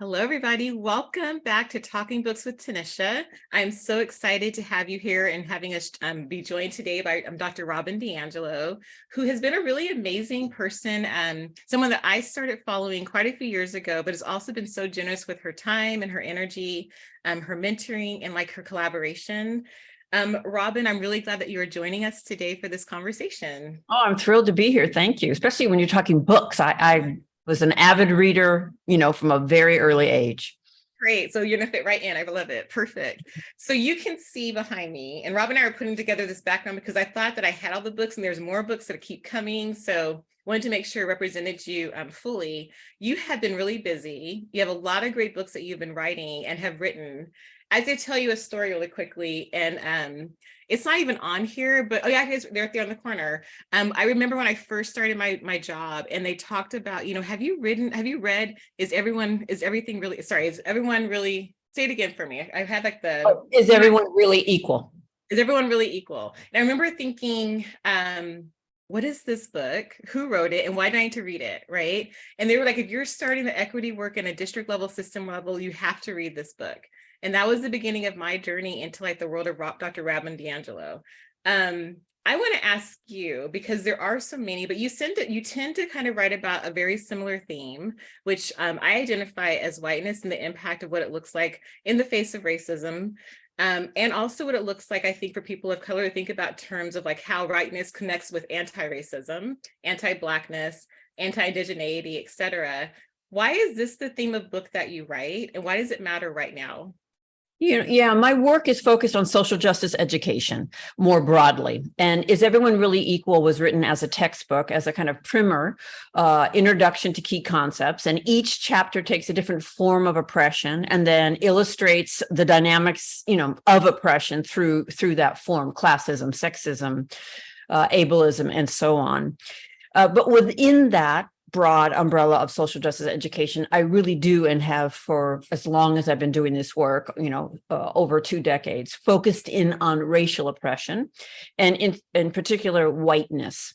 Hello, everybody. Welcome back to Talking Books with Tanisha. I'm so excited to have you here and having us be joined today by Dr. Robin DiAngelo, who has been a really amazing person, someone that I started following quite a few years ago, but has also been so generous with her time and her energy, her mentoring, and like her collaboration. Robin, I'm really glad that you are joining us today for this conversation. Oh, I'm thrilled to be here. Thank you. Especially when you're talking books. I was an avid reader, from a very early age. Great. So you're going to fit right in. I love it. Perfect. So you can see behind me, and Rob and I are putting together this background because I thought that I had all the books and there's more books that keep coming. So wanted to make sure I represented you fully. You have been really busy. You have a lot of great books that you've been writing and have written. I did tell you a story really quickly, and it's not even on here, but oh yeah, they're right there on the corner. I remember when I first started my job, and they talked about, have you read, is everyone really, say it again for me. I've had like Is everyone really equal? Is everyone really equal? And I remember thinking, what is this book? Who wrote it? And why do I need to read it? Right. And they were like, if you're starting the equity work in a district level, system level, you have to read this book. And that was the beginning of my journey into like the world of Dr. Robin DiAngelo. I want to ask you, because there are so many, but you tend to kind of write about a very similar theme, which I identify as whiteness and the impact of what it looks like in the face of racism. And also what it looks like, I think, for people of color to think about terms of like how whiteness connects with anti-racism, anti-Blackness, anti-indigeneity, et cetera. Why is this the theme of book that you write? And why does it matter right now? My work is focused on social justice education more broadly. And Is Everyone Really Equal was written as a textbook, as a kind of primer, introduction to key concepts. And each chapter takes a different form of oppression and then illustrates the dynamics, of oppression through that form: classism, sexism, ableism, and so on. But within that broad umbrella of social justice education, I really do, and have for as long as I've been doing this work, over 2 decades, focused in on racial oppression, and in particular whiteness.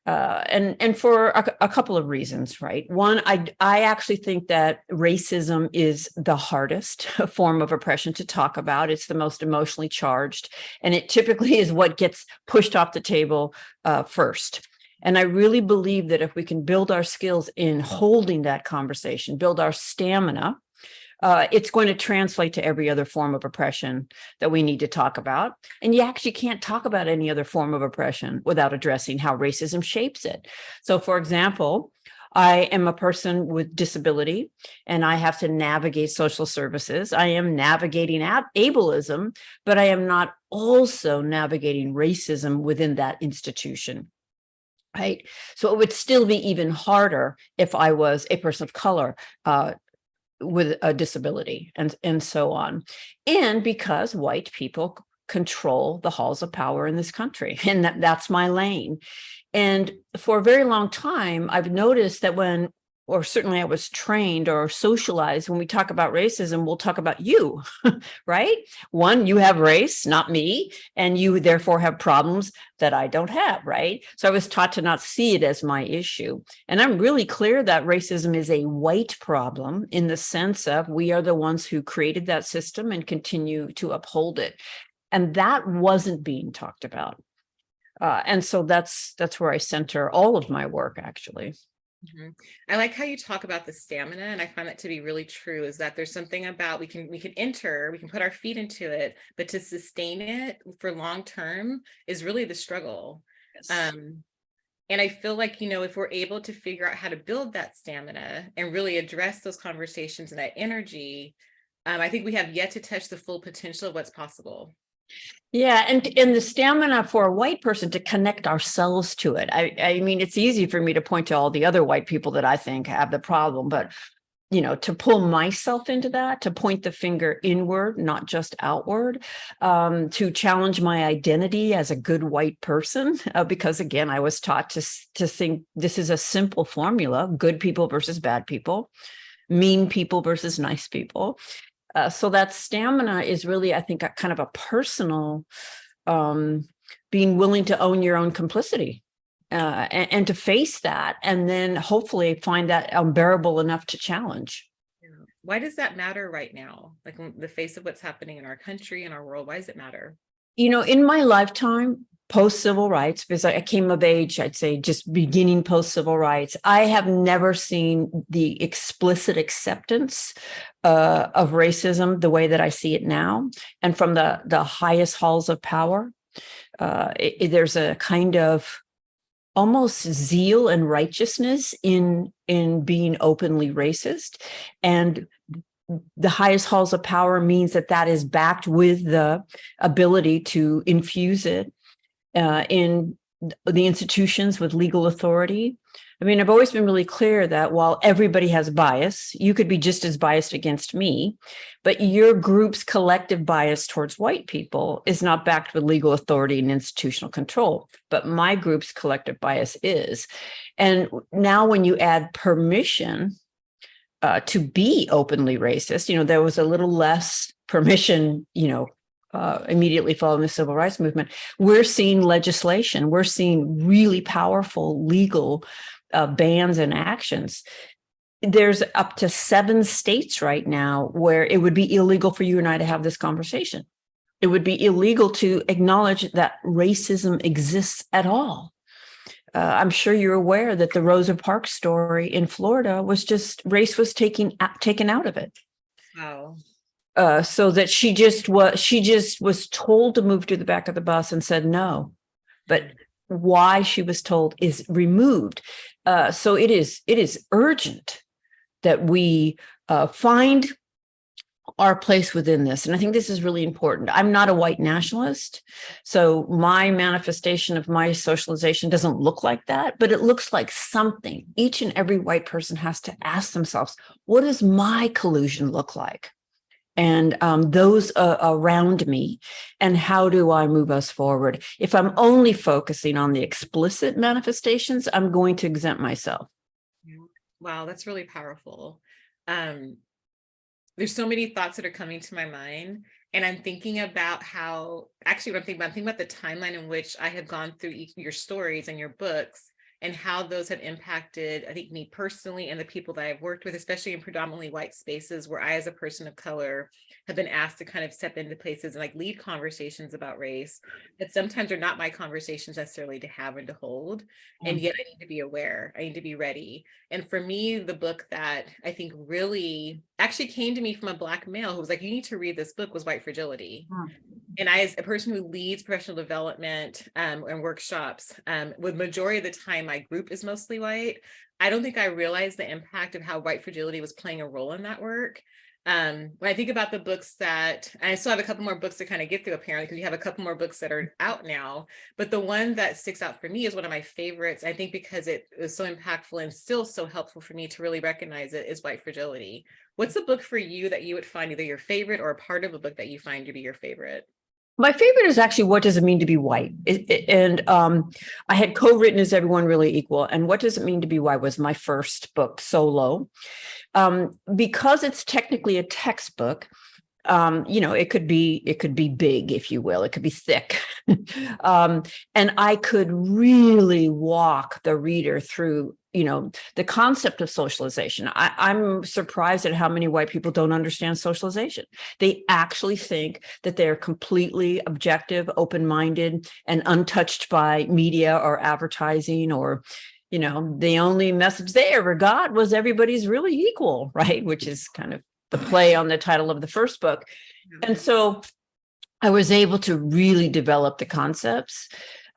And for a couple of reasons, right? One, I actually think that racism is the hardest form of oppression to talk about. It's the most emotionally charged, and it typically is what gets pushed off the table first. And I really believe that if we can build our skills in holding that conversation, build our stamina, it's going to translate to every other form of oppression that we need to talk about. And you actually can't talk about any other form of oppression without addressing how racism shapes it. So, for example, I am a person with disability, and I have to navigate social services. I am navigating ableism, but I am not also navigating racism within that institution. Right. So it would still be even harder if I was a person of color with a disability, and so on. And because white people control the halls of power in this country, and that's my lane. And for a very long time, I've noticed that or certainly I was trained or socialized, when we talk about racism, we'll talk about you, right? One, you have race, not me, and you therefore have problems that I don't have, right? So I was taught to not see it as my issue. And I'm really clear that racism is a white problem, in the sense of we are the ones who created that system and continue to uphold it. And that wasn't being talked about. And so that's where I center all of my work, actually. Mm-hmm. I like how you talk about the stamina, and I find that to be really true, is that there's something about we can put our feet into it, but to sustain it for long term is really the struggle. Yes. And I feel like, if we're able to figure out how to build that stamina and really address those conversations and that energy, I think we have yet to touch the full potential of what's possible. Yeah, and the stamina for a white person to connect ourselves to it. I mean, it's easy for me to point to all the other white people that I think have the problem, but to pull myself into that, to point the finger inward, not just outward, to challenge my identity as a good white person, because again, I was taught to think this is a simple formula: good people versus bad people, mean people versus nice people. So that stamina is really, I think, a kind of a personal being willing to own your own complicity, and to face that, and then hopefully find that unbearable enough to challenge. Why does that matter right now? Like in the face of what's happening in our country and our world, why does it matter? In my lifetime, post civil rights, because I came of age, I'd say just beginning post civil rights, I have never seen the explicit acceptance of racism the way that I see it now, and from the highest halls of power. There's a kind of almost zeal and righteousness in being openly racist, and the highest halls of power means that is backed with the ability to infuse it in the institutions with legal authority. I mean, I've always been really clear that while everybody has bias, you could be just as biased against me, but your group's collective bias towards white people is not backed with legal authority and institutional control, but my group's collective bias is. And now when you add permission to be openly racist, there was a little less permission, immediately following the civil rights movement. We're seeing legislation. We're seeing really powerful legal bans and actions. There's up to 7 states right now where it would be illegal for you and I to have this conversation. It would be illegal to acknowledge that racism exists at all. I'm sure you're aware that the Rosa Parks story in Florida was just race was taken out of it. Wow. So that she just was told to move to the back of the bus and said no, but why she was told is removed. So it is urgent that we find our place within this. And I think this is really important. I'm not a white nationalist, so my manifestation of my socialization doesn't look like that, but it looks like something. Each and every white person has to ask themselves, what does my collusion look like? And those around me, and how do I move us forward? If I'm only focusing on the explicit manifestations, I'm going to exempt myself. Wow, that's really powerful. There's so many thoughts that are coming to my mind, and I'm thinking about how, actually what I'm thinking about the timeline in which I have gone through your stories and your books, and how those have impacted, I think, me personally and the people that I've worked with, especially in predominantly white spaces where I, as a person of color, have been asked to kind of step into places and like lead conversations about race that sometimes are not my conversations necessarily to have and to hold. And yet I need to be aware, I need to be ready. And for me, the book that I think really actually came to me from a Black male who was like, you need to read this book, was White Fragility. And I, as a person who leads professional development and workshops, with majority of the time, my group is mostly white. I don't think I realized the impact of how white fragility was playing a role in that work. When I think about the books that, and I still have a couple more books to kind of get through apparently, because you have a couple more books that are out now, but the one that sticks out for me is one of my favorites, I think, because it was so impactful and still so helpful for me to really recognize it, is White Fragility. What's a book for you that you would find either your favorite or a part of a book that you find to be your favorite? My favorite is actually What Does It Mean to Be White? And I had co-written Is Everyone Really Equal? And What Does It Mean to Be White was my first book solo. Because it's technically a textbook, it could be big, if you will, it could be thick. And I could really walk the reader through, the concept of socialization. I'm surprised at how many white people don't understand socialization. They actually think that they're completely objective, open-minded, and untouched by media or advertising, or the only message they ever got was everybody's really equal, right? Which is kind of the play on the title of the first book. And so I was able to really develop the concepts.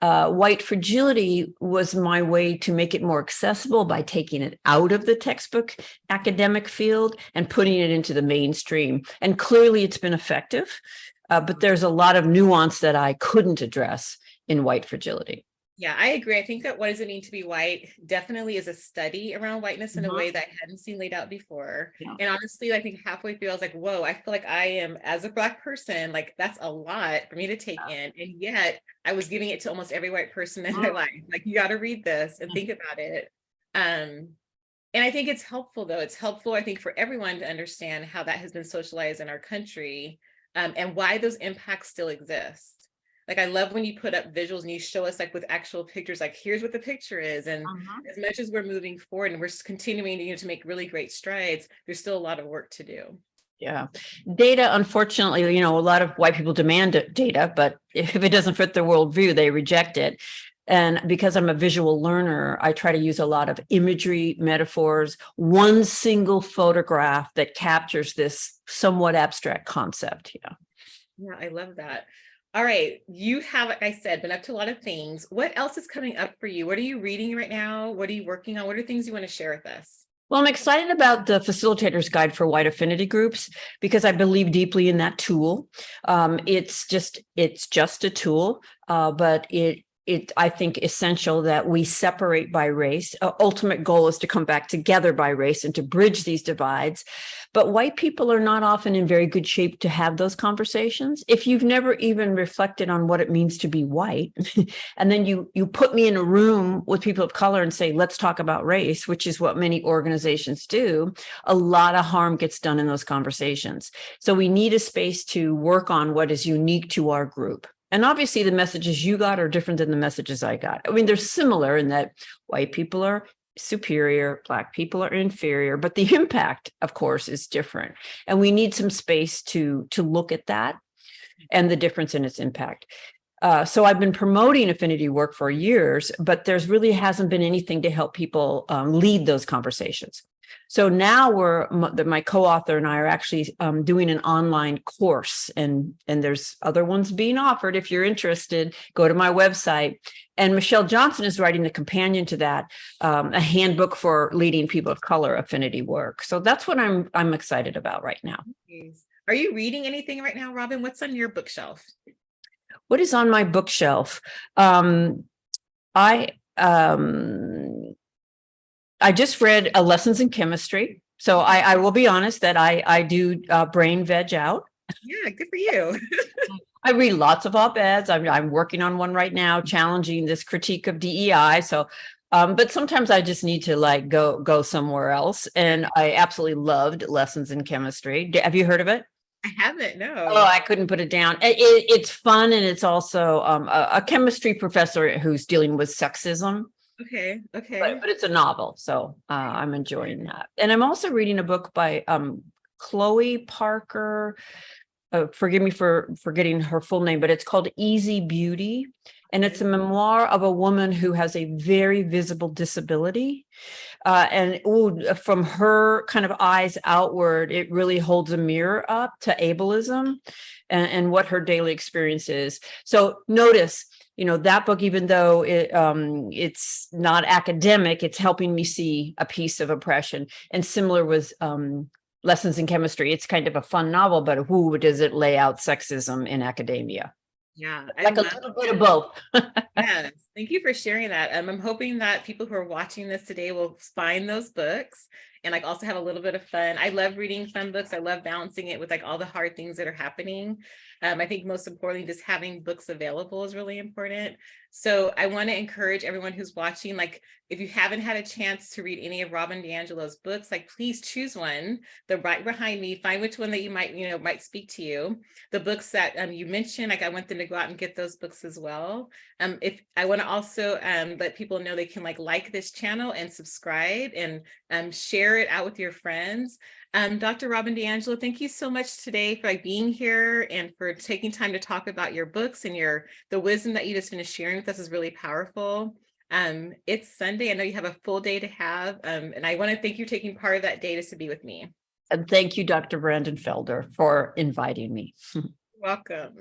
White Fragility was my way to make it more accessible by taking it out of the textbook academic field and putting it into the mainstream. And clearly it's been effective, but there's a lot of nuance that I couldn't address in White Fragility. Yeah, I agree. I think that What Does It Mean to Be White definitely is a study around whiteness in a way that I hadn't seen laid out before. Yeah. And honestly, I think halfway through, I was like, whoa, I feel like I am, as a Black person, like that's a lot for me to take in. And yet I was giving it to almost every white person in my life. Like, you got to read this and think about it. And I think it's helpful, though. It's helpful, I think, for everyone to understand how that has been socialized in our country, and why those impacts still exist. Like, I love when you put up visuals and you show us like with actual pictures, like here's what the picture is. And as much as we're moving forward and we're continuing to, to make really great strides, there's still a lot of work to do. Yeah. Data, unfortunately, a lot of white people demand data, but if it doesn't fit their worldview, they reject it. And because I'm a visual learner, I try to use a lot of imagery, metaphors, one single photograph that captures this somewhat abstract concept. Yeah. Yeah, I love that. All right. You have, like I said, been up to a lot of things. What else is coming up for you? What are you reading right now? What are you working on? What are things you want to share with us? Well, I'm excited about the Facilitator's Guide for White Affinity Groups because I believe deeply in that tool. It's just a tool, but I think essential that we separate by race. Ultimate goal is to come back together by race and to bridge these divides. But white people are not often in very good shape to have those conversations. If you've never even reflected on what it means to be white, and then you put me in a room with people of color and say, let's talk about race, which is what many organizations do, a lot of harm gets done in those conversations. So we need a space to work on what is unique to our group. And obviously the messages you got are different than the messages I got. I mean, they're similar in that white people are superior, Black people are inferior, but the impact, of course, is different. And we need some space to look at that and the difference in its impact. So I've been promoting affinity work for years, but there's really hasn't been anything to help people lead those conversations. So now my co-author and I are actually doing an online course, and there's other ones being offered. If you're interested, go to my website. And Michelle Johnson is writing the companion to that, a handbook for leading people of color affinity work. So that's what I'm excited about right now. Are you reading anything right now, Robin? What's on your bookshelf? What is on my bookshelf? I just read Lessons in Chemistry. So I will be honest that I do brain veg out. Yeah, good for you. I read lots of op-eds. I'm working on one right now, challenging this critique of DEI. So, but sometimes I just need to like go somewhere else. And I absolutely loved Lessons in Chemistry. Have you heard of it? I haven't, no. Oh, I couldn't put it down. It's fun, and it's also a chemistry professor who's dealing with sexism. Okay. But it's a novel, so I'm enjoying that. And I'm also reading a book by Chloe Parker. Forgive me for forgetting her full name, but it's called Easy Beauty. And it's a memoir of a woman who has a very visible disability. And from her kind of eyes outward, it really holds a mirror up to ableism and what her daily experience is. So notice, that book, even though it's not academic, it's helping me see a piece of oppression. And similar with Lessons in Chemistry, it's kind of a fun novel, but who does it lay out sexism in academia? Yeah, like a little bit of both. Yes, thank you for sharing that. I'm hoping that people who are watching this today will find those books and like also have a little bit of fun. I love reading fun books. I love balancing it with like all the hard things that are happening. I think most importantly, just having books available is really important. So I want to encourage everyone who's watching, like if you haven't had a chance to read any of Robin DiAngelo's books, like please choose one. They're right behind me. Find which one that you might speak to you. The books that you mentioned, like I want them to go out and get those books as well. If I want to also let people know they can like this channel and subscribe and share it out with your friends. Dr. Robin DiAngelo, thank you so much today for being here and for taking time to talk about your books and the wisdom that you just finished sharing with us is really powerful. It's Sunday. I know you have a full day to have, and I want to thank you for taking part of that day to be with me. And thank you, Dr. Brandon Felder, for inviting me. Welcome.